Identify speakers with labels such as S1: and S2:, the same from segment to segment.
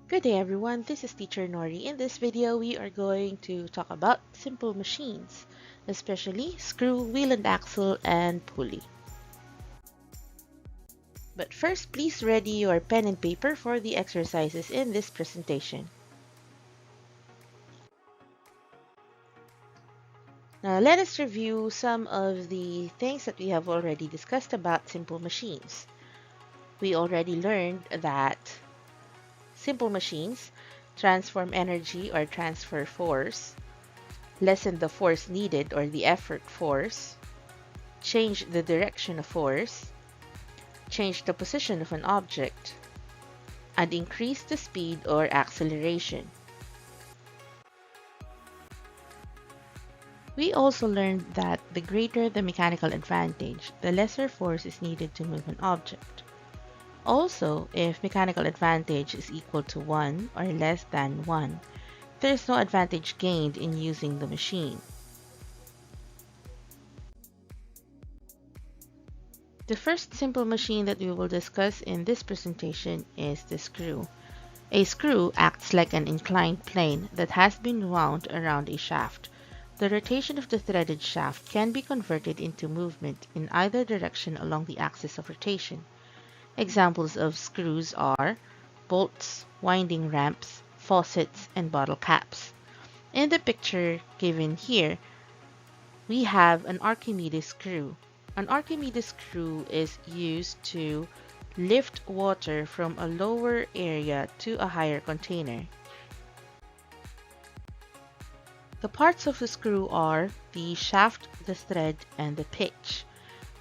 S1: Good day everyone, this is Teacher Nori. In this video, we are going to talk about simple machines, especially screw, wheel and axle, and pulley. But first, please ready your pen and paper for the exercises in this presentation. Now let us review some of the things that we have already discussed about simple machines. We already learned that simple machines transform energy or transfer force, lessen the force needed or the effort force, change the direction of force, change the position of an object, and increase the speed or acceleration. We also learned that the greater the mechanical advantage, the lesser force is needed to move an object. Also, if mechanical advantage is equal to 1 or less than 1, there is no advantage gained in using the machine. The first simple machine that we will discuss in this presentation is the screw. A screw acts like an inclined plane that has been wound around a shaft. The rotation of the threaded shaft can be converted into movement in either direction along the axis of rotation. Examples of screws are bolts, winding ramps, faucets, and bottle caps. In the picture given here, we have an Archimedes screw. An Archimedes screw is used to lift water from a lower area to a higher container. The parts of the screw are the shaft, the thread, and the pitch.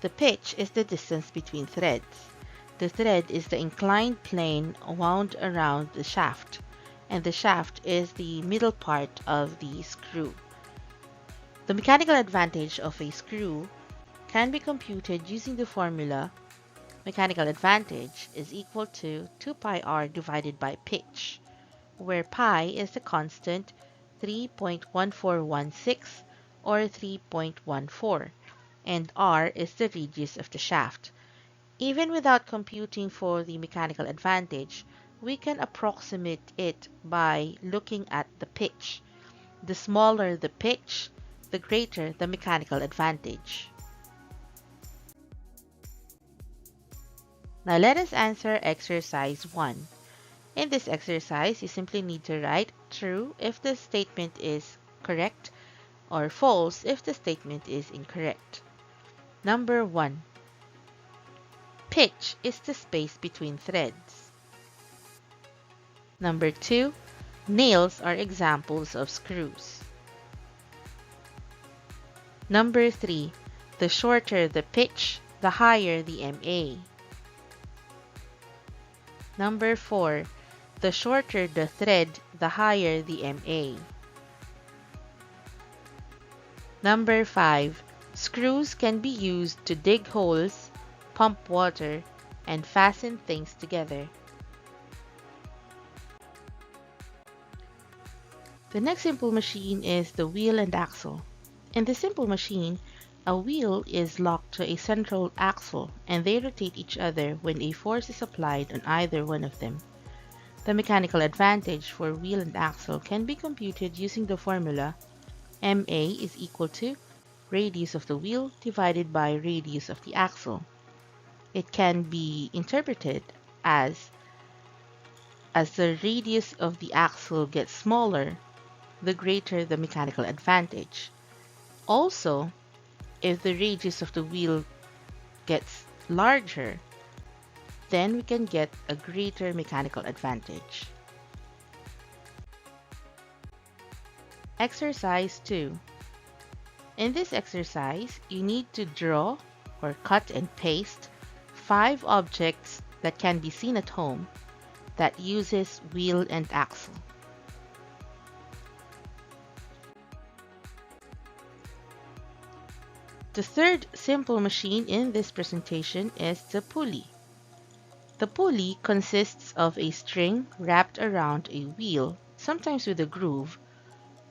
S1: The pitch is the distance between threads. The thread is the inclined plane wound around the shaft, and the shaft is the middle part of the screw. The mechanical advantage of a screw can be computed using the formula mechanical advantage is equal to 2 pi r divided by pitch, where pi is the constant 3.1416 or 3.14, and r is the radius of the shaft. Even without computing for the mechanical advantage, we can approximate it by looking at the pitch. The smaller the pitch, the greater the mechanical advantage. Now let us answer exercise 1. In this exercise, you simply need to write true if the statement is correct or false if the statement is incorrect. Number 1. Pitch is the space between threads. Number 2. Nails are examples of screws. Number 3. The shorter the pitch, the higher the MA. Number 4. The shorter the thread, the higher the MA. Number 5. Screws can be used to dig holes, pump water, and fasten things together. The next simple machine is the wheel and axle. In the simple machine, a wheel is locked to a central axle and they rotate each other when a force is applied on either one of them. The mechanical advantage for wheel and axle can be computed using the formula MA is equal to radius of the wheel divided by radius of the axle. It can be interpreted as the radius of the axle gets smaller, the greater the mechanical advantage. Also, if the radius of the wheel gets larger, then we can get a greater mechanical advantage. Exercise 2. In this exercise, you need to draw or cut and paste 5 objects that can be seen at home that uses wheel and axle. The third simple machine in this presentation is the pulley. The pulley consists of a string wrapped around a wheel, sometimes with a groove,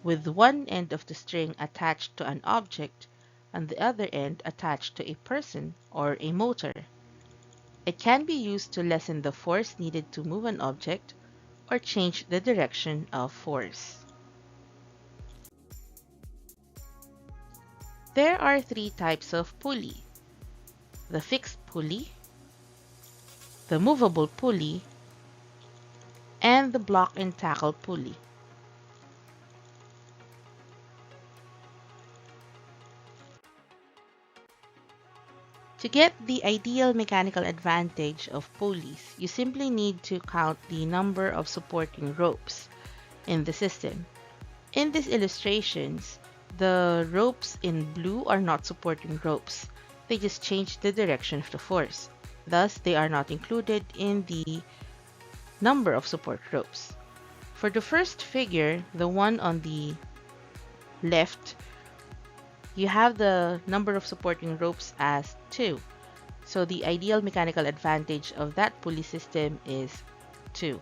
S1: with one end of the string attached to an object and the other end attached to a person or a motor. It can be used to lessen the force needed to move an object or change the direction of force. There are three types of pulley: the fixed pulley, the movable pulley, and the block and tackle pulley. To get the ideal mechanical advantage of pulleys, you simply need to count the number of supporting ropes in the system. In these illustrations, the ropes in blue are not supporting ropes. They just change the direction of the force. Thus, they are not included in the number of support ropes. For the first figure, the one on the left, you have the number of supporting ropes as 2. So the ideal mechanical advantage of that pulley system is 2.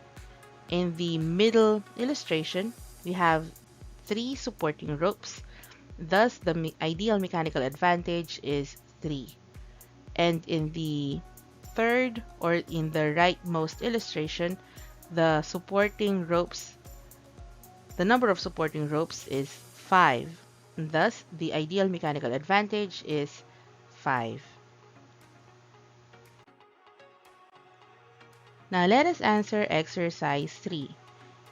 S1: In the middle illustration, we have 3 supporting ropes. Thus, the ideal mechanical advantage is 3. And in the third, or in the rightmost illustration, the number of supporting ropes is 5. Thus, the ideal mechanical advantage is 5. Now let us answer exercise 3.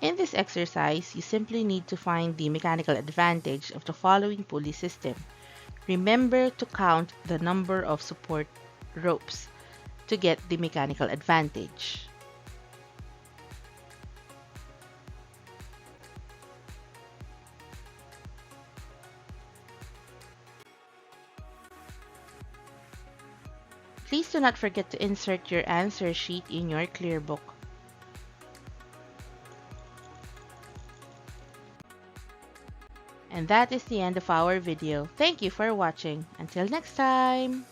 S1: In this exercise, you simply need to find the mechanical advantage of the following pulley system. Remember to count the number of support ropes to get the mechanical advantage. Please do not forget to insert your answer sheet in your clear book. And that is the end of our video. Thank you for watching. Until next time!